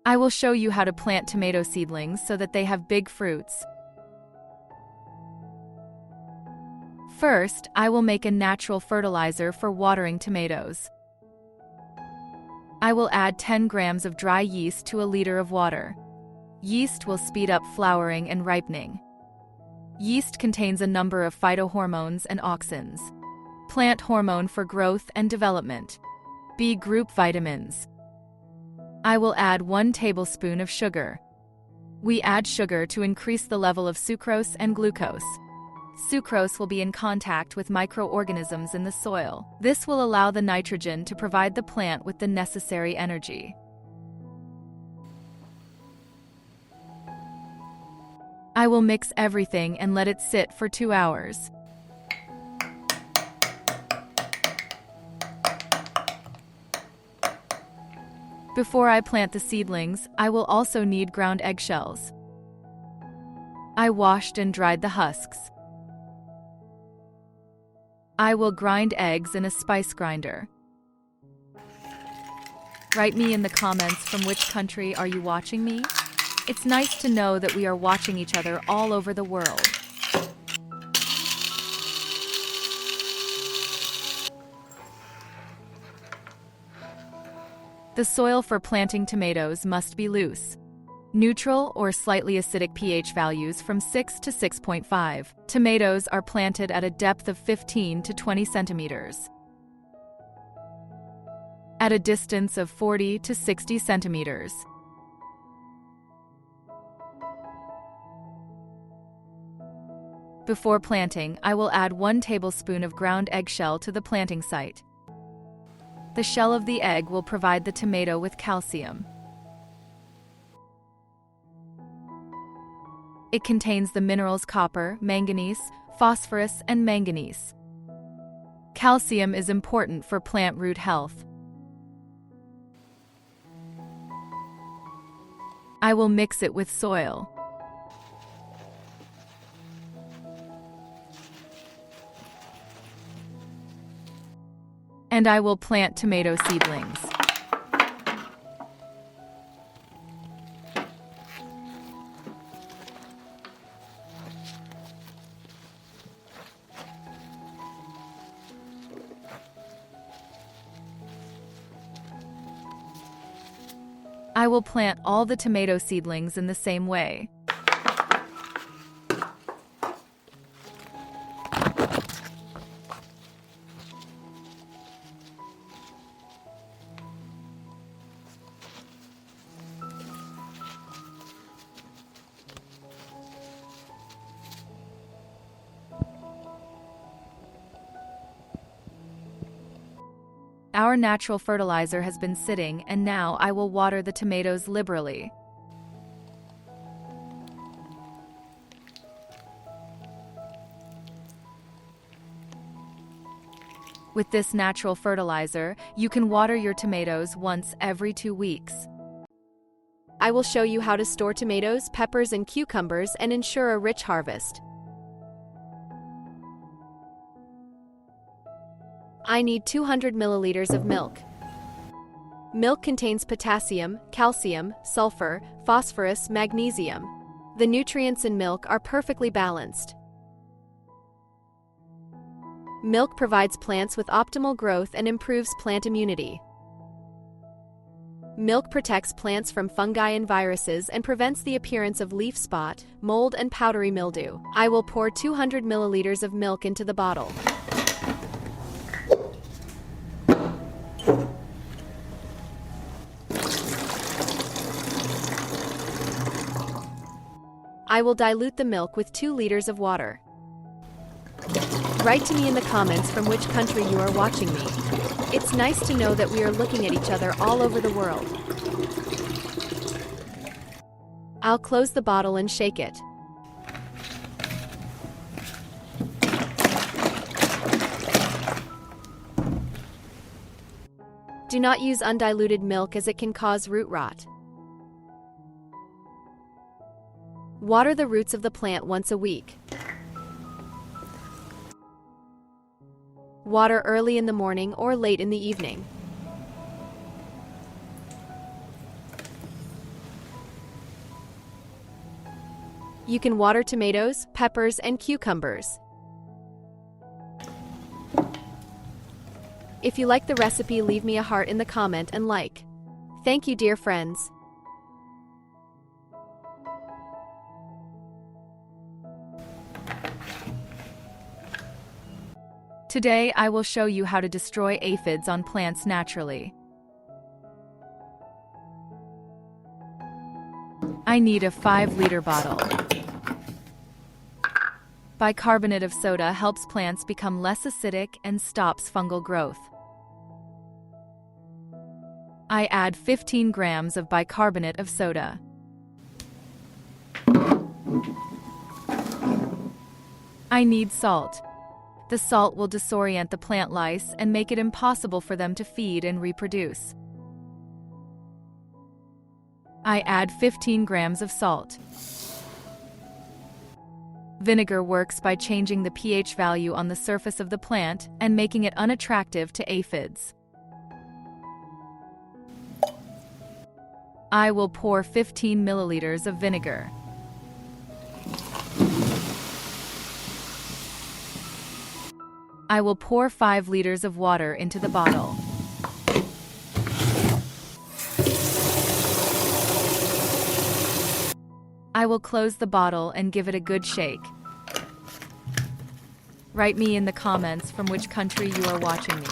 I will show you how to plant tomato seedlings so that they have big fruits. First, I will make a natural fertilizer for watering tomatoes. I will add 10 grams of dry yeast to a liter of water. Yeast will speed up flowering and ripening. Yeast contains a number of phytohormones and auxins. Plant hormone for growth and development. B group vitamins. I will add 1 tablespoon of sugar. We add sugar to increase the level of sucrose and glucose. Sucrose will be in contact with microorganisms in the soil. This will allow the nitrogen to provide the plant with the necessary energy. I will mix everything and let it sit for 2 hours. Before I plant the seedlings, I will also need ground eggshells. I washed and dried the husks. I will grind eggs in a spice grinder. Write me in the comments from which country are you watching me? It's nice to know that we are watching each other all over the world. The soil for planting tomatoes must be loose. Neutral or slightly acidic pH values from 6 to 6.5. Tomatoes are planted at a depth of 15 to 20 centimeters. At a distance of 40 to 60 centimeters. Before planting, I will add 1 tablespoon of ground eggshell to the planting site. The shell of the egg will provide the tomato with calcium. It contains the minerals copper, manganese, phosphorus, and manganese. Calcium is important for plant root health. I will mix it with soil. And I will plant tomato seedlings. I will plant all the tomato seedlings in the same way. Our natural fertilizer has been sitting, and now I will water the tomatoes liberally. With this natural fertilizer, you can water your tomatoes once every 2 weeks. I will show you how to store tomatoes, peppers, and cucumbers and ensure a rich harvest. I need 200 milliliters of milk. Milk contains potassium, calcium, sulfur, phosphorus, magnesium. The nutrients in milk are perfectly balanced. Milk provides plants with optimal growth and improves plant immunity. Milk protects plants from fungi and viruses and prevents the appearance of leaf spot, mold, and powdery mildew. I will pour 200 milliliters of milk into the bottle. I will dilute the milk with 2 liters of water. Write to me in the comments from which country you are watching me. It's nice to know that we are looking at each other all over the world. I'll close the bottle and shake it. Do not use undiluted milk as it can cause root rot. Water the roots of the plant once a week. Water early in the morning or late in the evening. You can water tomatoes, peppers, and cucumbers. If you like the recipe, leave me a heart in the comment and like. Thank you, dear friends. Today I will show you how to destroy aphids on plants naturally. I need a 5-liter bottle. Bicarbonate of soda helps plants become less acidic and stops fungal growth. I add 15 grams of bicarbonate of soda. I need salt. The salt will disorient the plant lice and make it impossible for them to feed and reproduce. I add 15 grams of salt. Vinegar works by changing the pH value on the surface of the plant and making it unattractive to aphids. I will pour 15 milliliters of vinegar. I will pour 5 liters of water into the bottle. I will close the bottle and give it a good shake. Write me in the comments from which country you are watching me.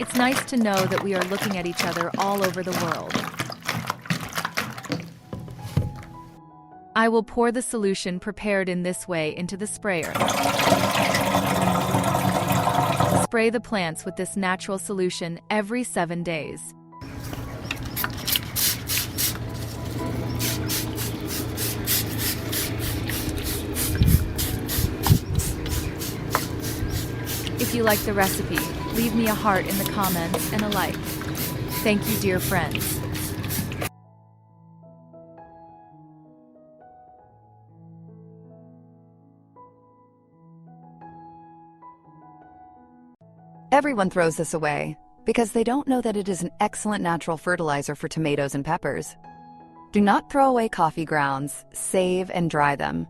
It's nice to know that we are looking at each other all over the world. I will pour the solution prepared in this way into the sprayer. Spray the plants with this natural solution every 7 days. If you like the recipe, leave me a heart in the comments and a like. Thank you, dear friends. Everyone throws this away because they don't know that it is an excellent natural fertilizer for tomatoes and peppers. Do not throw away coffee grounds, save and dry them.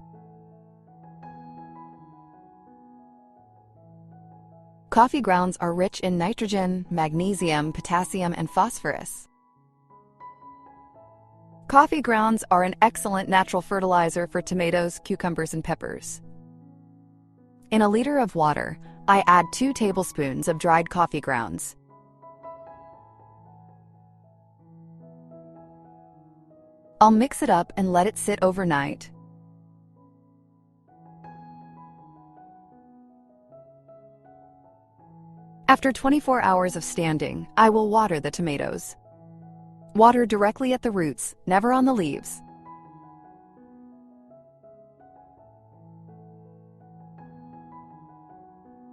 Coffee grounds are rich in nitrogen, magnesium, potassium, and phosphorus. Coffee grounds are an excellent natural fertilizer for tomatoes, cucumbers, and peppers. In a liter of water, I add 2 tablespoons of dried coffee grounds. I'll mix it up and let it sit overnight. After 24 hours of standing, I will water the tomatoes. Water directly at the roots, never on the leaves.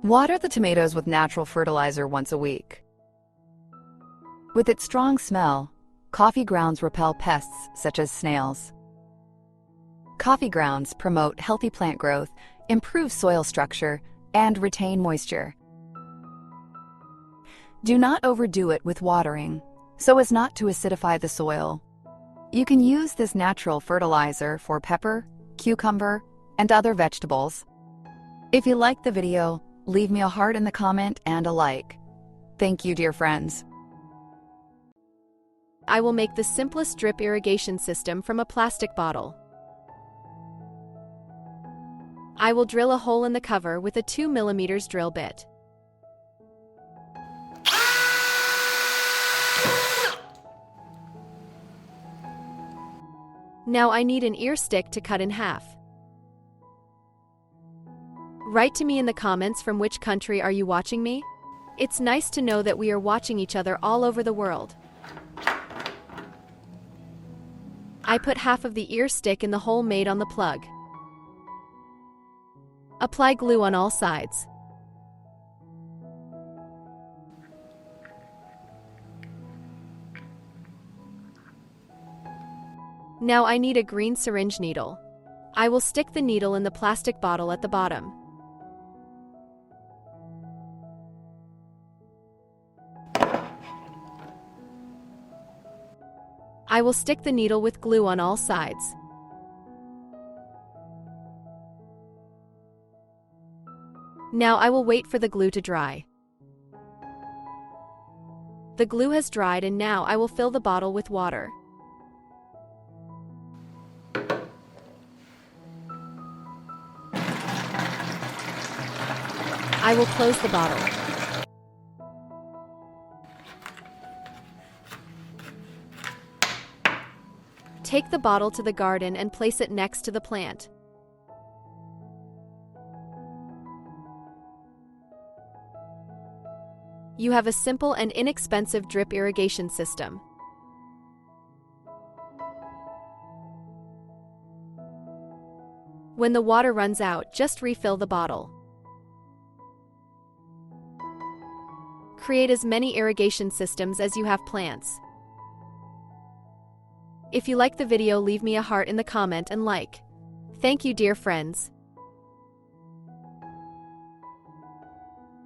Water the tomatoes with natural fertilizer once a week. With its strong smell, coffee grounds repel pests such as snails. Coffee grounds promote healthy plant growth, improve soil structure, and retain moisture. Do not overdo it with watering, so as not to acidify the soil. You can use this natural fertilizer for pepper, cucumber, and other vegetables. If you liked the video, leave me a heart in the comment and a like. Thank you, dear friends. I will make the simplest drip irrigation system from a plastic bottle. I will drill a hole in the cover with a 2 mm drill bit. Now I need an ear stick to cut in half. Write to me in the comments from which country are you watching me? It's nice to know that we are watching each other all over the world. I put half of the ear stick in the hole made on the plug. Apply glue on all sides. Now I need a green syringe needle. I will stick the needle in the plastic bottle at the bottom. I will stick the needle with glue on all sides. Now I will wait for the glue to dry. The glue has dried and now I will fill the bottle with water. I will close the bottle. Take the bottle to the garden and place it next to the plant. You have a simple and inexpensive drip irrigation system. When the water runs out, just refill the bottle. Create as many irrigation systems as you have plants. If you like the video, leave me a heart in the comment and like. Thank you, dear friends.